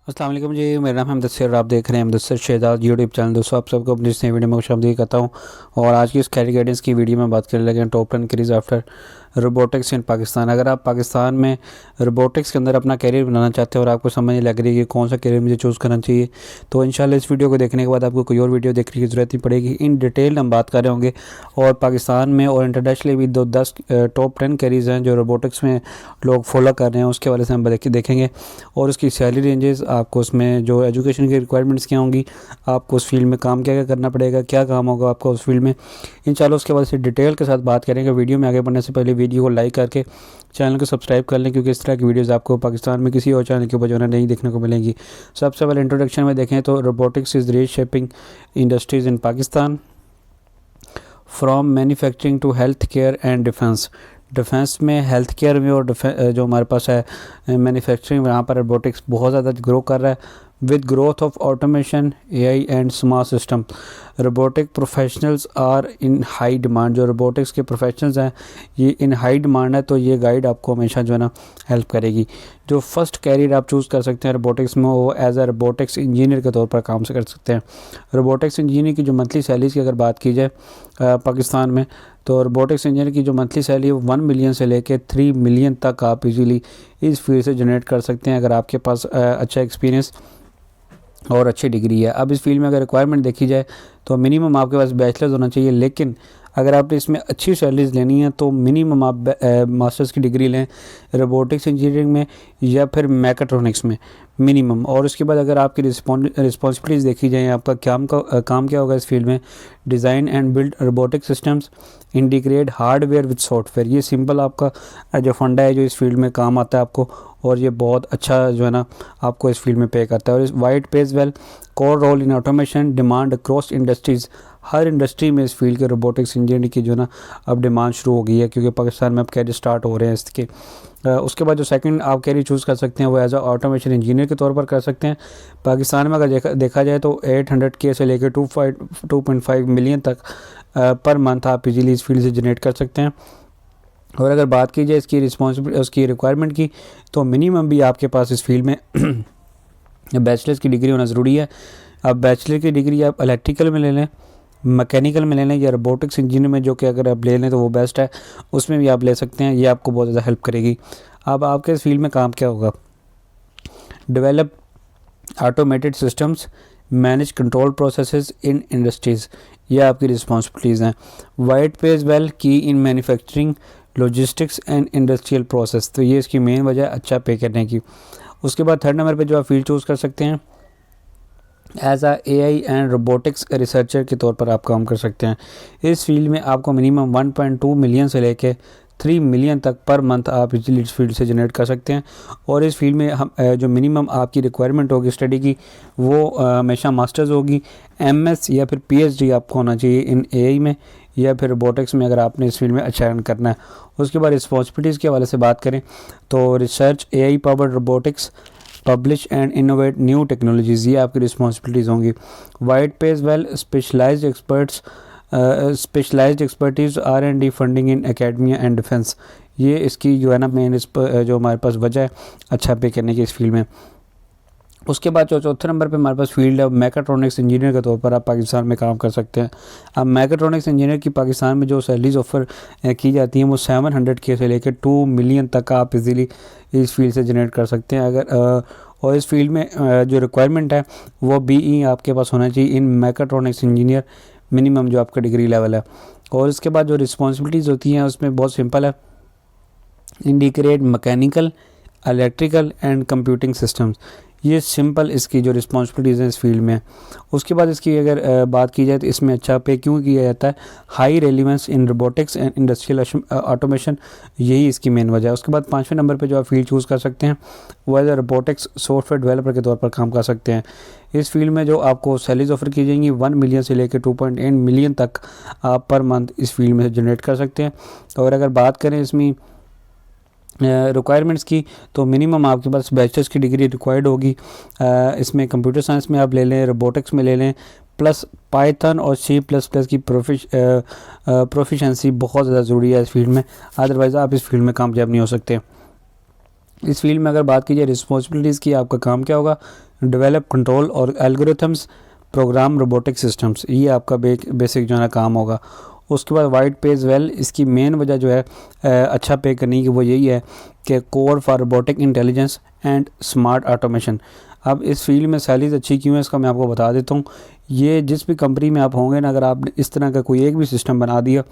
अस्सलाम वालेकुम जी, मेरा नाम है मुदस्सिर। आप देख रहे हैं मुदस्सिर शहजाद यूट्यूब चैनल। दोस्तों, आप सबको अपनी इस नई वीडियो में खुशामदीद कहता हूँ। और आज की इस कैरियर गाइडेंस की वीडियो में बात करने लगे हैं टॉप 10 करियर्स आफ्टर रोबोटिक्स इन पाकिस्तान। अगर आप पाकिस्तान में रोबोटिक्स के अंदर अपना कैरियर बनाना चाहते हैं और आपको समझ नहीं लग रही है कि कौन सा कैरियर मुझे चूज़ करना चाहिए, तो इंशाल्लाह इस वीडियो को देखने के बाद आपको कोई और वीडियो देखने की ज़रूरत नहीं पड़ेगी। इन डिटेल हम बात कर रहे होंगे और पाकिस्तान में और इंटरनेशनली भी 10 टॉप 10 कैरियर्स हैं जो रोबोटिक्स में लोग फॉलो कर रहे हैं, उसके वाले से हम देखेंगे। और उसकी सैलरी रेंजेस, आपको उसमें जो एजुकेशन की रिक्वायरमेंट्स क्या होंगी, आपको उस फील्ड में काम क्या क्या करना पड़ेगा, क्या काम होगा आपका उस फील्ड में, इंशाल्लाह उसके बाद से डिटेल के साथ बात करेंगे। वीडियो में आगे बढ़ने से पहले वीडियो को लाइक करके चैनल को सब्सक्राइब कर लें, क्योंकि इस तरह की वीडियोस आपको पाकिस्तान में किसी और चैनल के ऊपर जो है नहीं देखने को मिलेंगी। सबसे पहले इंट्रोडक्शन में देखें तो robotics is reshaping industries in Pakistan from manufacturing to health care and defence. Defence में, हेल्थ केयर में और जो हमारे पास है मैन्युफैक्चरिंग, वहाँ पर रोबोटिक्स बहुत ज़्यादा ग्रो कर रहा है। With growth of automation, AI and smart system, robotic professionals are in high demand. जो रोबोटिक्स के प्रोफेशनल्स हैं ये इन हाई डिमांड है, तो ये गाइड आपको हमेशा जो है ना हेल्प करेगी। जो फर्स्ट कैरियर आप चूज़ कर सकते हैं रोबोटिक्स में, वो एज ए रोबोटिक्स इंजीनियर के तौर पर काम से कर सकते हैं। रोबोटिक्स इंजीनियर की जो मंथली सैलरीज की अगर बात की जाए पाकिस्तान में, तो रोबोटिक्स इंजीनियर की जो मंथली सैलरी है 1 मिलियन से लेकर 3 मिलियन तक आप इजीली इस फील्ड से जनरेट कर सकते हैं, अगर आपके पास अच्छा एक्सपीरियंस और अच्छी डिग्री है। अब इस फील्ड में अगर रिक्वायरमेंट देखी जाए तो मिनिमम आपके पास बैचलर्स होना चाहिए, लेकिन अगर आपने इसमें अच्छी सैलरीज लेनी है तो मिनिमम आप मास्टर्स की डिग्री लें रोबोटिक्स इंजीनियरिंग में या फिर मैकेट्रॉनिक्स में मिनिमम। और उसके बाद अगर आपकी रिस्पॉन्सिबिलिटीज़ देखी जाए, आपका काम क्या होगा इस फील्ड में, design and build robotic systems, integrate hardware with software. ये सिंपल आपका जो फंडा है जो इस फील्ड में काम आता है आपको, और ये बहुत अच्छा जो है ना आपको इस फील्ड में पे करता है। और इस wide page well core role in automation demand across industries. हर इंडस्ट्री में इस फील्ड के रोबोटिक्स इंजीनियरिंग की जो ना अब डिमांड शुरू हो गई है, क्योंकि पाकिस्तान में अब कैरियर स्टार्ट हो रहे हैं इसके। उसके बाद जो सेकंड आप कैरियर चूज़ कर सकते हैं वो एज अ ऑटोमेशन इंजीनियर के तौर पर कर सकते हैं। पाकिस्तान में अगर देखा जाए तो 800K से लेकर 2.5 मिलियन तक पर मंथ आप इजीली इस फील्ड से जनरेट कर सकते हैं। और अगर बात की जाए इसकी उसकी रिक्वायरमेंट की, तो मिनिमम भी आपके पास इस फील्ड में बैचलर्स की डिग्री होना ज़रूरी है। अब बैचलर की डिग्री आप इलेक्ट्रिकल में ले लें, मैकेनिकल में ले लें, या रोबोटिक्स इंजीनियर में जो कि अगर आप ले लें तो वो बेस्ट है, उसमें भी आप ले सकते हैं। ये आपको बहुत ज़्यादा हेल्प करेगी। अब आपके इस फील्ड में काम क्या होगा, develop automated systems, manage control processes इन इंडस्ट्रीज़, ये आपकी रिस्पॉन्सिबिलिटीज़ हैं। वाइड पेज वेल की in manufacturing, logistics and industrial process, तो ये इसकी मेन वजह अच्छा पे करने की। उसके बाद थर्ड नंबर पे जो आप फील्ड चूज़ कर सकते हैं as a AI and robotics researcher के तौर पर आप काम कर सकते हैं। इस फील्ड में आपको मिनिमम 1.2 मिलियन से लेके 3 मिलियन तक पर मंथ आप इजीली इस फील्ड से जनरेट कर सकते हैं। और इस फील्ड में हम जो मिनिमम आपकी रिक्वायरमेंट होगी स्टडी की, वो हमेशा मास्टर्स होगी, एमएस या फिर पीएचडी आपको होना चाहिए इन एआई में या फिर रोबोटिक्स में, अगर आपने इस फील्ड में अच्छा अर्न करना है। उसके बाद रिस्पॉन्सिबिलिटीज़ के हवाले से बात करें तो research AI powered robotics, publish and innovate new technologies, ये आपकी रिस्पॉन्सिबिलिटीज़ होंगी। Wide page well specialised expertise R&D funding in academia and defence, ये इसकी जो है ना मेन जो हमारे पास वजह है अच्छा पे करने की इस फील्ड में। उसके बाद जो चौथे नंबर पे हमारे पास फील्ड है मैकेट्रॉनिक्स इंजीनियर के तौर पर आप पाकिस्तान में काम कर सकते हैं। अब मैकेट्रॉनिक्स इंजीनियर की पाकिस्तान में जो सैलरीज ऑफ़र की जाती हैं वो 700K से लेकर 2 मिलियन तक आप इजीली इस फील्ड से जनरेट कर सकते हैं। अगर और इस फील्ड में जो रिक्वायरमेंट है वो BE आपके पास होना चाहिए इन मैकेट्रॉनिक्स इंजीनियर, मिनिमम जो आपका डिग्री लेवल है। और इसके बाद जो रिस्पॉन्सिबिलिटीज़ होती हैं उसमें बहुत सिंपल है, integrate mechanical, electrical and computing systems, ये सिंपल इसकी जो रिस्पॉन्सिबिलिटीज़ हैं इस फील्ड में। उसके बाद इसकी अगर बात की जाए तो इसमें अच्छा पे क्यों किया जाता है, high relevance in robotics and industrial automation, यही इसकी मेन वजह है। उसके बाद 5वें नंबर पे जो आप फील्ड चूज़ कर सकते हैं वो एज रोबोटिक्स सॉफ्टवेयर डेवलपर के तौर पर काम कर सकते हैं। इस फील्ड में जो आपको सैलरीज ऑफर की जाएंगी 1 मिलियन से लेकर 2.8 मिलियन तक आप पर मंथ इस फील्ड में जनरेट कर सकते हैं। और अगर बात करें इसमें रिक्वायरमेंट्स की, तो मिनिमम आपके पास बैचलर्स की डिग्री रिक्वायर्ड होगी। इसमें कंप्यूटर साइंस में आप ले लें, रोबोटिक्स में ले लें, प्लस पाइथन और C++ की प्रोफिशेंसी बहुत ज़्यादा ज़रूरी है इस फील्ड में, अदरवाइज़ आप इस फील्ड में कामयाब नहीं हो सकते। इस फील्ड में अगर बात की जाए रिस्पॉन्सिबिलिटीज़ की, आपका काम क्या होगा, डेवलप कंट्रोल और एल्गोरिथम्स, प्रोग्राम रोबोटिक सिस्टम्स, ये आपका बेसिक जो है ना काम होगा। उसके बाद वाइट पेज वेल, इसकी मेन वजह जो है अच्छा पे करने की वो यही है कि core for robotic intelligence and smart automation. अब इस फील्ड में सैलरीज अच्छी क्यों है इसका मैं आपको बता देता हूँ। ये जिस भी कंपनी में आप होंगे ना, अगर आपने इस तरह का कोई एक भी सिस्टम बना दिया,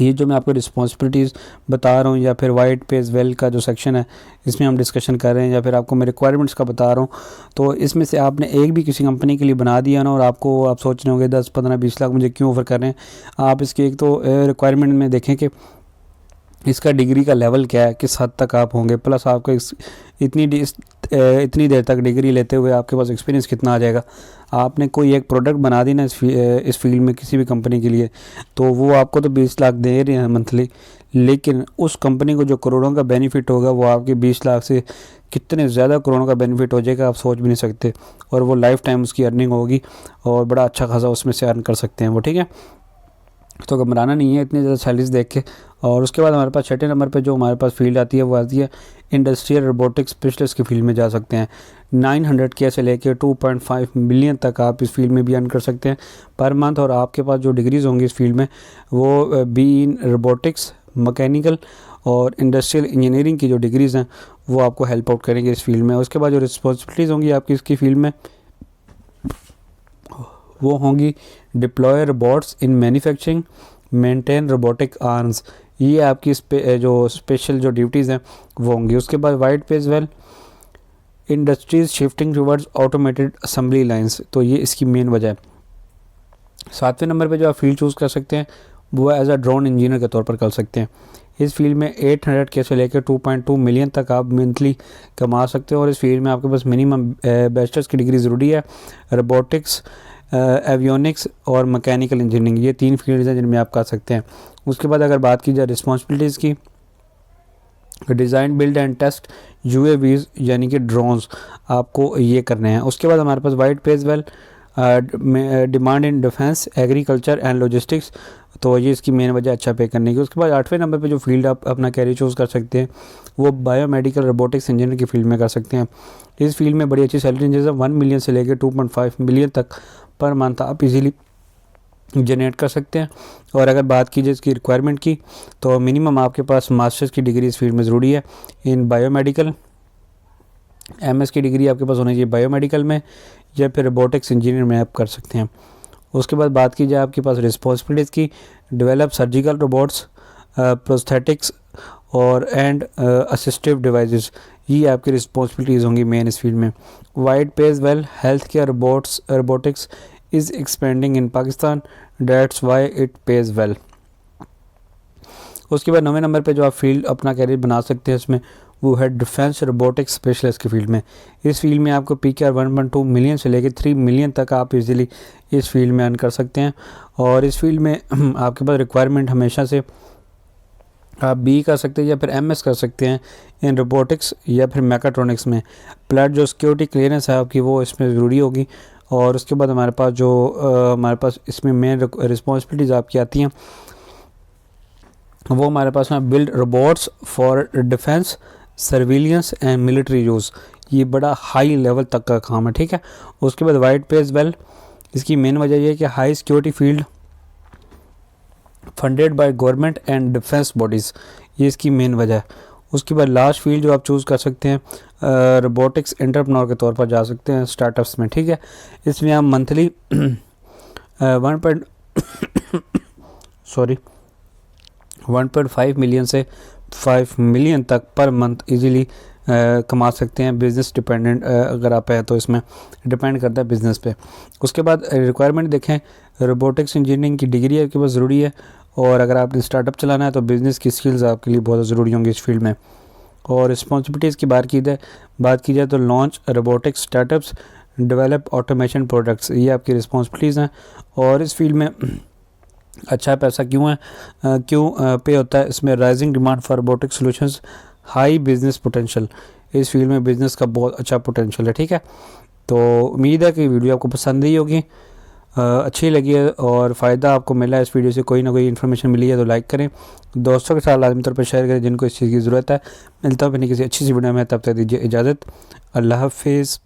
ये जो मैं आपको रिस्पॉन्सिबिलिटीज़ बता रहा हूँ या फिर वाइट पेज वेल का जो सेक्शन है इसमें हम डिस्कशन कर रहे हैं, या फिर आपको मैं रिक्वायरमेंट्स का बता रहा हूँ, तो इसमें से आपने एक भी किसी कंपनी के लिए बना दिया ना, और आपको आप सोच रहे होंगे 10, 15, 20 लाख मुझे क्यों ऑफर कर रहे हैं। आप इसकी एक तो रिक्वायरमेंट में देखें कि इसका डिग्री का लेवल क्या है, किस हद तक आप होंगे, प्लस आपको इतनी देर तक डिग्री लेते हुए आपके पास एक्सपीरियंस कितना आ जाएगा। आपने कोई एक प्रोडक्ट बना दी ना इस फील्ड में किसी भी कंपनी के लिए, तो वो आपको तो 20 लाख दे रहे हैं मंथली, लेकिन उस कंपनी को जो करोड़ों का बेनिफिट होगा वो आपके 20 लाख से कितने ज़्यादा करोड़ों का बेनिफिट हो जाएगा, आप सोच भी नहीं सकते। और वो लाइफ टाइम उसकी अर्निंग होगी और बड़ा अच्छा खासा उसमें से अर्न कर सकते हैं वो, ठीक है। तो घबराना नहीं है इतनी ज़्यादा सैलरीज देख के। और उसके बाद हमारे पास छठे नंबर पे जो हमारे पास फील्ड आती है वो आती है इंडस्ट्रियल रोबोटिक्स स्पेशलिस्ट की फील्ड में जा सकते हैं। 900K से लेके 2.5 मिलियन तक आप इस फील्ड में भी अर्न कर सकते हैं पर मंथ। और आपके पास जो डिग्रीज़ होंगी इस फील्ड में वो बी इन रोबोटिक्स, मैकेनिकल और इंडस्ट्रियल इंजीनियरिंग की जो डिग्रीज़ हैं वो आपको हेल्प आउट करेंगे इस फील्ड में। उसके बाद जो रिस्पॉन्सिबिलिटीज़ होंगी आपकी इसकी फील्ड में वो होंगी deploy robots in manufacturing, maintain robotic arms, ये आपकी जो स्पेशल जो ड्यूटीज़ हैं वो होंगी। उसके बाद white page well, industries shifting towards automated assembly lines, तो ये इसकी मेन वजह है। 7वें नंबर पे जो आप फील्ड चूज़ कर सकते हैं वो एज अ ड्रोन इंजीनियर के तौर पर कर सकते हैं। इस फील्ड में 800K से लेकर 2.2 मिलियन तक आप मंथली कमा सकते हो। और इस फील्ड में आपके पास मिनिमम बैचलर्स की डिग्री ज़रूरी है। रोबोटिक्स, एवियोनिक्स और मैकेनिकल इंजीनियरिंग, ये 3 फील्ड्स हैं जिनमें आप कर सकते हैं। उसके बाद अगर बात की जाए रिस्पॉन्सिबिलिटीज़ की, design, build and test UAVs यानी कि ड्रोन्स आपको ये करने हैं। उसके बाद हमारे पास white page well, demand in defence, agriculture and logistics, तो ये इसकी मेन वजह अच्छा पे करने की। उसके बाद 8वें नंबर पे जो फील्ड आप अपना कैरियर चूज़ कर सकते हैं वो बायोमेडिकल रोबोटिक्स इंजीनियर की फील्ड में कर सकते हैं। इस फील्ड में बड़ी अच्छी सैलरी जैसे 1 मिलियन से लेकर 2.5 मिलियन तक पर मंथ आप इजीली जनरेट कर सकते हैं। और अगर बात की जाए इसकी रिक्वायरमेंट की, तो मिनिमम आपके पास मास्टर्स की डिग्री इस फील्ड में ज़रूरी है इन बायोमेडिकल, MS की डिग्री आपके पास होनी चाहिए बायोमेडिकल में, या फिर रोबोटिक्स इंजीनियर में आप कर सकते हैं। उसके बाद बात की जाए आपके पास रिस्पॉन्सिबिलिटीज़ की, डेवलप सर्जिकल रोबोट्स, प्रोस्थेटिक्स और एंड असिस्टिव डिवाइसेस, ये आपकी रिस्पॉन्सिबिलिटीज़ होंगी मेन इस फील्ड में। White page well, health care robotics is expanding in Pakistan, that's why it pays well. उसके बाद 9वें नंबर पे जो आप फील्ड अपना कैरियर बना सकते हैं इसमें वो है डिफेंस रोबोटिक्स स्पेशलिस्ट की फील्ड में। इस फील्ड में आपको PKR 1.2 मिलियन से लेकर 3 मिलियन तक आप इजीली इस फील्ड में अर्न कर सकते हैं। और इस फील्ड में आपके पास रिक्वायरमेंट हमेशा से आप BE कर सकते हैं या फिर MS कर सकते हैं इन रोबोटिक्स या फिर मैकाट्रॉनिक्स में। प्लस जो सिक्योरिटी क्लियरेंस है आपकी वो इसमें ज़रूरी होगी। और उसके बाद हमारे पास जो हमारे पास इसमें मेन रिस्पॉन्सिबिलिटीज़ आपकी आती हैं वो हमारे पास में build robots for defence, surveillance and military use, ये बड़ा हाई लेवल तक का काम है, ठीक है। उसके बाद वाइट पेज वेल, इसकी मेन वजह ये है कि high security field funded by government and defence bodies, ये इसकी मेन वजह है। उसके बाद लास्ट फील्ड जो आप चूज़ कर सकते हैं रोबोटिक्स एंटरप्रेन्योर के तौर पर जा सकते हैं स्टार्टअप्स में, ठीक है। इसमें आप मंथली 1.5 मिलियन से 5 मिलियन तक पर मंथ इजीली कमा सकते हैं। बिज़नेस डिपेंडेंट अगर आप हैं तो इसमें डिपेंड करता है बिज़नेस पे। उसके बाद रिक्वायरमेंट देखें, रोबोटिक्स इंजीनियरिंग की डिग्री आपके पास ज़रूरी है। और अगर आपने स्टार्टअप चलाना है तो बिज़नेस की स्किल्स आपके लिए बहुत ज़रूरी होंगी इस फील्ड में। और रिस्पॉन्सिबिलिटीज़ की बात की जाए तो launch robotics startups, develop automation products, ये आपकी रिस्पॉन्सिबिलिटीज़ हैं। और इस फील्ड में अच्छा पैसा क्यों है, क्यों पे होता है इसमें, rising demand for robotic solutions, high business potential, इस फील्ड में बिज़नेस का बहुत अच्छा पोटेंशियल है, ठीक है। तो उम्मीद है कि वीडियो आपको पसंद ही होगी, अच्छी लगी है और फ़ायदा आपको मिला है इस वीडियो से, कोई ना कोई इन्फॉर्मेशन मिली है तो लाइक करें, दोस्तों के साथ लाजमी तौर पर शेयर करें जिनको इस चीज़ की ज़रूरत है। मिलता हूँ अपनी किसी अच्छी सी वीडियो में, तब तक दीजिए इजाज़त, अल्लाह हाफिज़।